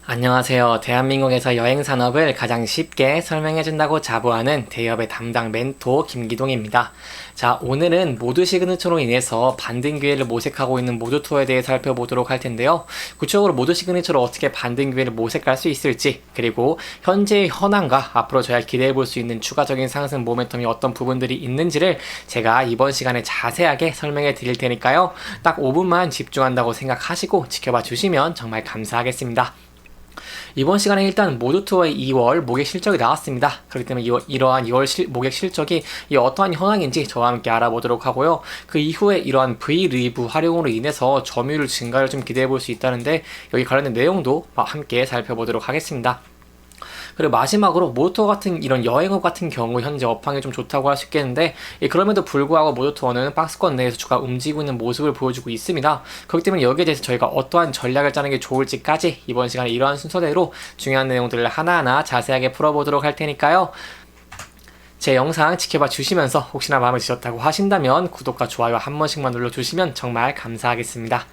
안녕하세요. 대한민국에서 여행 산업을 가장 쉽게 설명해준다고 자부하는 대기업의 담당 멘토 김기동입니다. 자, 오늘은 모두 시그니처로 인해서 반등 기회를 모색하고 있는 모두 투어에 대해 살펴보도록 할 텐데요. 구체적으로 모두 시그니처로 어떻게 반등 기회를 모색할 수 있을지, 그리고 현재의 현황과 앞으로 저희가 기대해 볼 수 있는 추가적인 상승 모멘텀이 어떤 부분들이 있는지를 제가 이번 시간에 자세하게 설명해 드릴 테니까요. 딱 5분만 집중한다고 생각하시고 지켜봐 주시면 정말 감사하겠습니다. 이번 시간에 일단 모두투어의 2월 모객 실적이 나왔습니다. 그렇기 때문에 이러한 2월 모객 실적이 어떠한 현황인지 저와 함께 알아보도록 하고요. 그 이후에 이러한 V-리브 활용으로 인해서 점유율 증가를 좀 기대해 볼 수 있다는데 여기 관련된 내용도 함께 살펴보도록 하겠습니다. 그리고 마지막으로 모토 같은 이런 여행업 같은 경우 현재 업황이 좀 좋다고 할 수 있겠는데, 그럼에도 불구하고 모토투어는 박스권 내에서 주가 움직이고 있는 모습을 보여주고 있습니다. 그렇기 때문에 여기에 대해서 저희가 어떠한 전략을 짜는 게 좋을지까지 이번 시간에 이러한 순서대로 중요한 내용들을 하나하나 자세하게 풀어보도록 할 테니까요. 제 영상 지켜봐 주시면서 혹시나 마음에 드셨다고 하신다면 구독과 좋아요 한 번씩만 눌러주시면 정말 감사하겠습니다.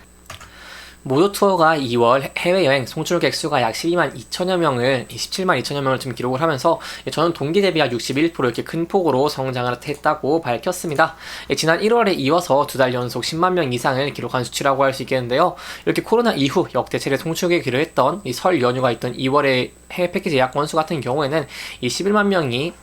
모두투어가 2월 해외여행 송출객 수가 약 12만 2천여 명을 17만 2천여 명을 좀 기록을 하면서 저는 동기 대비 약 61% 이렇게 큰 폭으로 성장을 했다고 밝혔습니다. 지난 1월에 이어서 두 달 연속 10만 명 이상을 기록한 수치라고 할 수 있겠는데요. 이렇게 코로나 이후 역대 최대 송출객을 했던 이 설 연휴가 있던 2월의 해외 패키지 예약 건수 같은 경우에는 이 11만 명이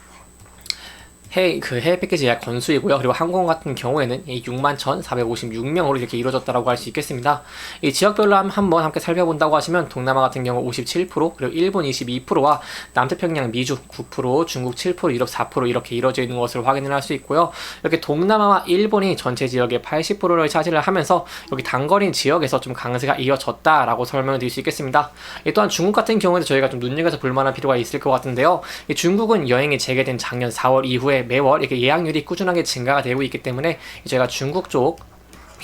해외 패키지 예약 건수이고요. 그리고 항공 같은 경우에는 61,456명으로 이렇게 이루어졌다고 할 수 있겠습니다. 이 지역별로 한번 함께 살펴본다고 하시면 동남아 같은 경우 57%, 그리고 일본 22%와 남태평양 미주 9%, 중국 7%, 유럽 4% 이렇게 이루어져 있는 것을 확인을 할 수 있고요. 이렇게 동남아와 일본이 전체 지역의 80%를 차지를 하면서 여기 단거리 지역에서 좀 강세가 이어졌다라고 설명을 드릴 수 있겠습니다. 또한 중국 같은 경우에도 저희가 좀 눈여겨서 볼만한 필요가 있을 것 같은데요. 중국은 여행이 재개된 작년 4월 이후에 매월 이렇게 예약률이 꾸준하게 증가가 되고 있기 때문에 저희가 중국 쪽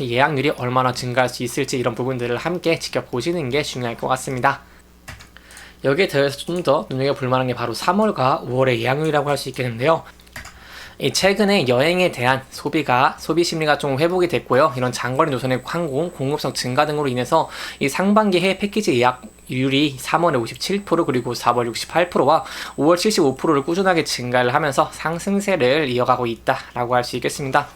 예약률이 얼마나 증가할 수 있을지 이런 부분들을 함께 지켜보시는 게 중요할 것 같습니다. 여기에 더해서 좀 더 눈여겨볼 만한 게 바로 3월과 5월의 예약률이라고 할 수 있겠는데요. 최근에 여행에 대한 소비 심리가 좀 회복이 됐고요. 이런 장거리 노선의 항공 공급성 증가 등으로 인해서 이 상반기 해외 패키지 예약률이 3월에 57% 그리고 4월 68%와 5월 75%를 꾸준하게 증가를 하면서 상승세를 이어가고 있다라고 할 수 있겠습니다.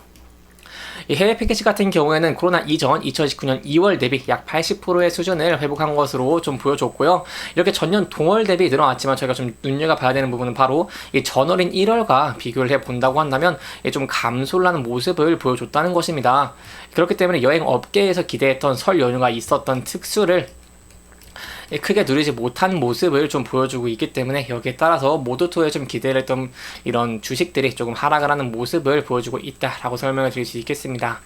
이 해외 패키지 같은 경우에는 코로나 이전 2019년 2월 대비 약 80%의 수준을 회복한 것으로 좀 보여줬고요. 이렇게 전년 동월 대비 늘어났지만 저희가 좀 눈여겨봐야 되는 부분은 바로 이 전월인 1월과 비교를 해본다고 한다면 좀 감소를 하는 모습을 보여줬다는 것입니다. 그렇기 때문에 여행 업계에서 기대했던 설 연휴가 있었던 특수를 크게 누리지 못한 모습을 좀 보여주고 있기 때문에 여기에 따라서 모두투어에 좀 기대를 했던 이런 주식들이 조금 하락을 하는 모습을 보여주고 있다라고 설명을 드릴 수 있겠습니다.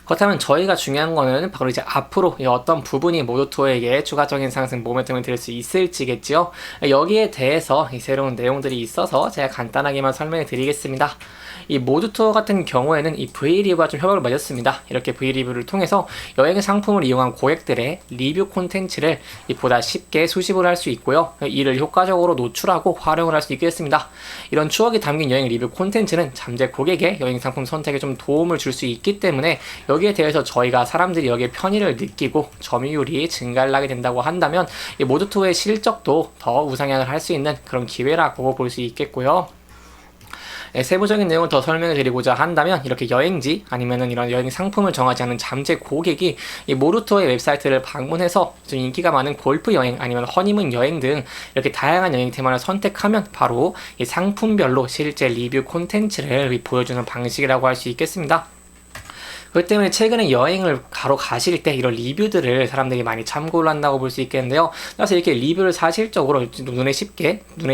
그렇다면 저희가 중요한 거는 바로 이제 앞으로 어떤 부분이 모두투어에게 추가적인 상승 모멘텀을 들 수 있을지겠죠. 여기에 대해서 이 새로운 내용들이 있어서 제가 간단하게만 설명해 드리겠습니다. 이 모두투어 같은 경우에는 이 V리뷰와 좀 협업을 맺었습니다. 이렇게 V리뷰를 통해서 여행 상품을 이용한 고객들의 리뷰 콘텐츠를 보다 쉽게 수집을 할 수 있고요. 이를 효과적으로 노출하고 활용을 할 수 있겠습니다. 이런 추억이 담긴 여행 리뷰 콘텐츠는 잠재 고객의 여행 상품 선택에 좀 도움을 줄 수 있기 때문에 여기에 대해서 저희가 사람들이 여기에 편의를 느끼고 점유율이 증가를 하게 된다고 한다면 이 모두투어의 실적도 더 우상향을 할 수 있는 그런 기회라고 볼 수 있겠고요. 세부적인 내용을 더 설명해 드리고자 한다면 이렇게 여행지 아니면은 이런 여행 상품을 정하지 않은 잠재 고객이 이 모두투어의 웹사이트를 방문해서 좀 인기가 많은 골프 여행 아니면 허니문 여행 등 이렇게 다양한 여행 테마를 선택하면 바로 이 상품별로 실제 리뷰 콘텐츠를 보여주는 방식이라고 할 수 있겠습니다. 그렇기 때문에 최근에 여행을 가실 때 이런 리뷰들을 사람들이 많이 참고를 한다고 볼 수 있겠는데요. 그래서 이렇게 리뷰를 사실적으로 눈에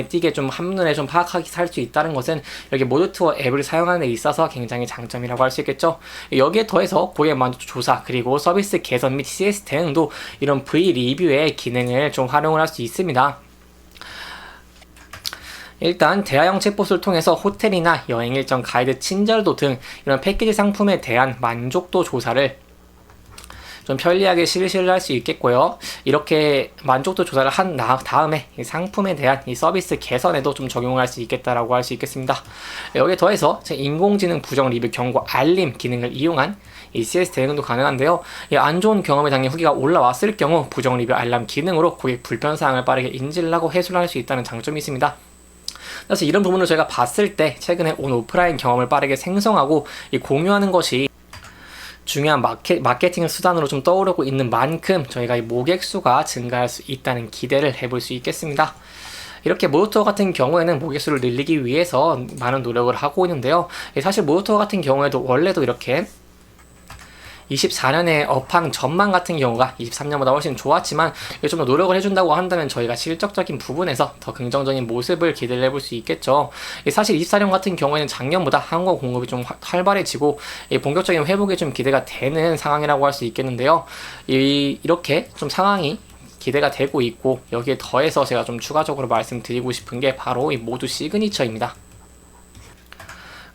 띄게 좀 한눈에 좀 파악하게 살 수 있다는 것은 여기 모두투어 앱을 사용하는 데 있어서 굉장히 장점이라고 할 수 있겠죠. 여기에 더해서 고객 만족도 조사 그리고 서비스 개선 및 CS 대응도 이런 V 리뷰의 기능을 좀 활용을 할 수 있습니다. 일단 대화형 챗봇을 통해서 호텔이나 여행 일정 가이드 친절도 등 이런 패키지 상품에 대한 만족도 조사를 좀 편리하게 실시를 할 수 있겠고요. 이렇게 만족도 조사를 한 다음에 이 상품에 대한 이 서비스 개선에도 좀 적용할 수 있겠다라고 할 수 있겠습니다. 여기에 더해서 인공지능 부정 리뷰 경고 알림 기능을 이용한 이 CS 대응도 가능한데요. 안 좋은 경험에 당해 후기가 올라왔을 경우 부정 리뷰 알람 기능으로 고객 불편 사항을 빠르게 인지를 하고 해소를 할 수 있다는 장점이 있습니다. 그래서 이런 부분을 저희가 봤을 때 최근에 온 오프라인 경험을 빠르게 생성하고 공유하는 것이 중요한 마케팅 수단으로 좀 떠오르고 있는 만큼 저희가 이 모객 수가 증가할 수 있다는 기대를 해볼 수 있겠습니다. 이렇게 모더투어 같은 경우에는 모객 수를 늘리기 위해서 많은 노력을 하고 있는데요. 사실 모더투어 같은 경우에도 원래도 이렇게 24년의 업황 전망 같은 경우가 23년보다 훨씬 좋았지만 좀 더 노력을 해준다고 한다면 저희가 실적적인 부분에서 더 긍정적인 모습을 기대를 해볼 수 있겠죠. 사실 24년 같은 경우에는 작년보다 항공 공급이 좀 활발해지고 본격적인 회복이 좀 기대가 되는 상황이라고 할 수 있겠는데요. 이렇게 좀 상황이 기대가 되고 있고 여기에 더해서 제가 좀 추가적으로 말씀드리고 싶은 게 바로 이 모두 시그니처입니다.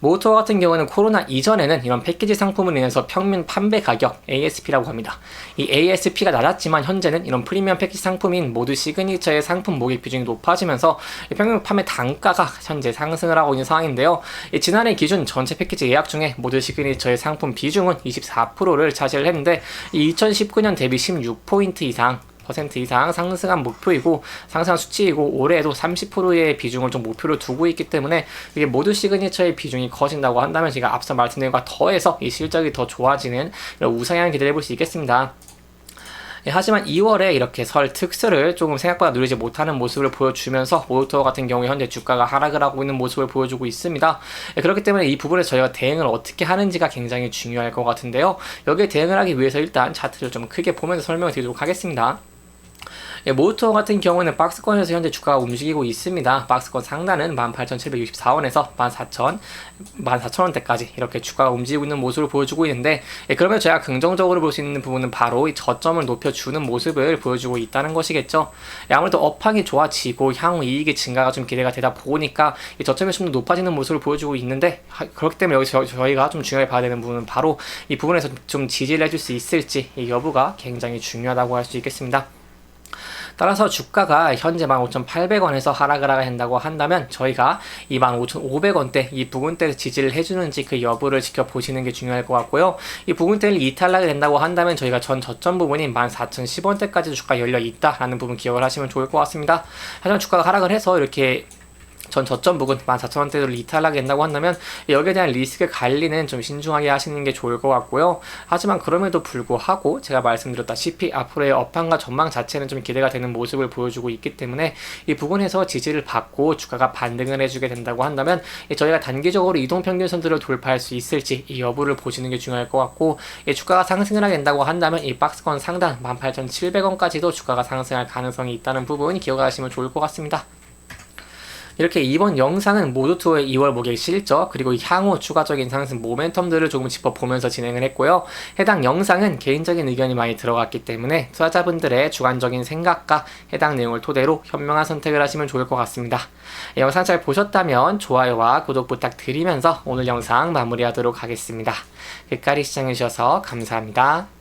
모더투어 같은 경우는 코로나 이전에는 이런 패키지 상품으로 인해서 평균 판매 가격 ASP라고 합니다. 이 ASP가 낮았지만 현재는 이런 프리미엄 패키지 상품인 모두 시그니처의 상품 모객 비중이 높아지면서 평균 판매 단가가 현재 상승을 하고 있는 상황인데요. 지난해 기준 전체 패키지 예약 중에 모두 시그니처의 상품 비중은 24%를 차지를 했는데 2019년 대비 16포인트 이상 퍼센트 이상 상승한 목표이고 상승한 수치이고 올해에도 30%의 비중을 좀 목표로 두고 있기 때문에 이게 모두 시그니처의 비중이 커진다고 한다면 제가 앞서 말씀드린 것과 더해서 이 실적이 더 좋아지는 이런 우상향 기대를 해볼 수 있겠습니다. 하지만 2월에 이렇게 설 특수를 조금 생각보다 누리지 못하는 모습을 보여주면서 모더투어 같은 경우에 현재 주가가 하락을 하고 있는 모습을 보여주고 있습니다. 그렇기 때문에 이 부분에서 저희가 대응을 어떻게 하는지가 굉장히 중요할 것 같은데요. 여기에 대응을 하기 위해서 일단 차트를 좀 크게 보면서 설명을 드리도록 하겠습니다. 모더투어 같은 경우는 박스권에서 현재 주가가 움직이고 있습니다. 박스권 상단은 18,764원에서 14,000원대까지 이렇게 주가가 움직이고 있는 모습을 보여주고 있는데 그러면 제가 긍정적으로 볼 수 있는 부분은 바로 이 저점을 높여주는 모습을 보여주고 있다는 것이겠죠. 아무래도 업황이 좋아지고 향후 이익의 증가가 좀 기대가 되다 보니까 이 저점이 좀 더 높아지는 모습을 보여주고 있는데 그렇기 때문에 여기서 저희가 좀 중요하게 봐야 되는 부분은 바로 이 부분에서 좀 지지를 해줄 수 있을지 이 여부가 굉장히 중요하다고 할 수 있겠습니다. 따라서 주가가 현재 15,800원에서 하락을 하게 된다고 한다면 저희가 25,500원대 이 부근대에서 지지를 해주는지 그 여부를 지켜보시는 게 중요할 것 같고요. 이 부근대를 이탈하게 된다고 한다면 저희가 전 저점 부분인 14,010원대까지도 주가가 열려 있다라는 부분 기억을 하시면 좋을 것 같습니다. 하지만 주가가 하락을 해서 이렇게 전 저점 부근 14,000원대를 이탈하게 된다고 한다면 여기에 대한 리스크 관리는 좀 신중하게 하시는 게 좋을 것 같고요. 하지만 그럼에도 불구하고 제가 말씀드렸다시피 앞으로의 업황과 전망 자체는 좀 기대가 되는 모습을 보여주고 있기 때문에 이 부분에서 지지를 받고 주가가 반등을 해주게 된다고 한다면 저희가 단기적으로 이동평균선들을 돌파할 수 있을지 이 여부를 보시는 게 중요할 것 같고 주가가 상승을 하게 된다고 한다면 이 박스권 상단 18,700원까지도 주가가 상승할 가능성이 있다는 부분 기억하시면 좋을 것 같습니다. 이렇게 이번 영상은 모더투어의 2월 모객 실적 그리고 향후 추가적인 상승 모멘텀들을 조금 짚어보면서 진행을 했고요. 해당 영상은 개인적인 의견이 많이 들어갔기 때문에 투자자분들의 주관적인 생각과 해당 내용을 토대로 현명한 선택을 하시면 좋을 것 같습니다. 영상 잘 보셨다면 좋아요와 구독 부탁드리면서 오늘 영상 마무리하도록 하겠습니다. 끝까지 시청해주셔서 감사합니다.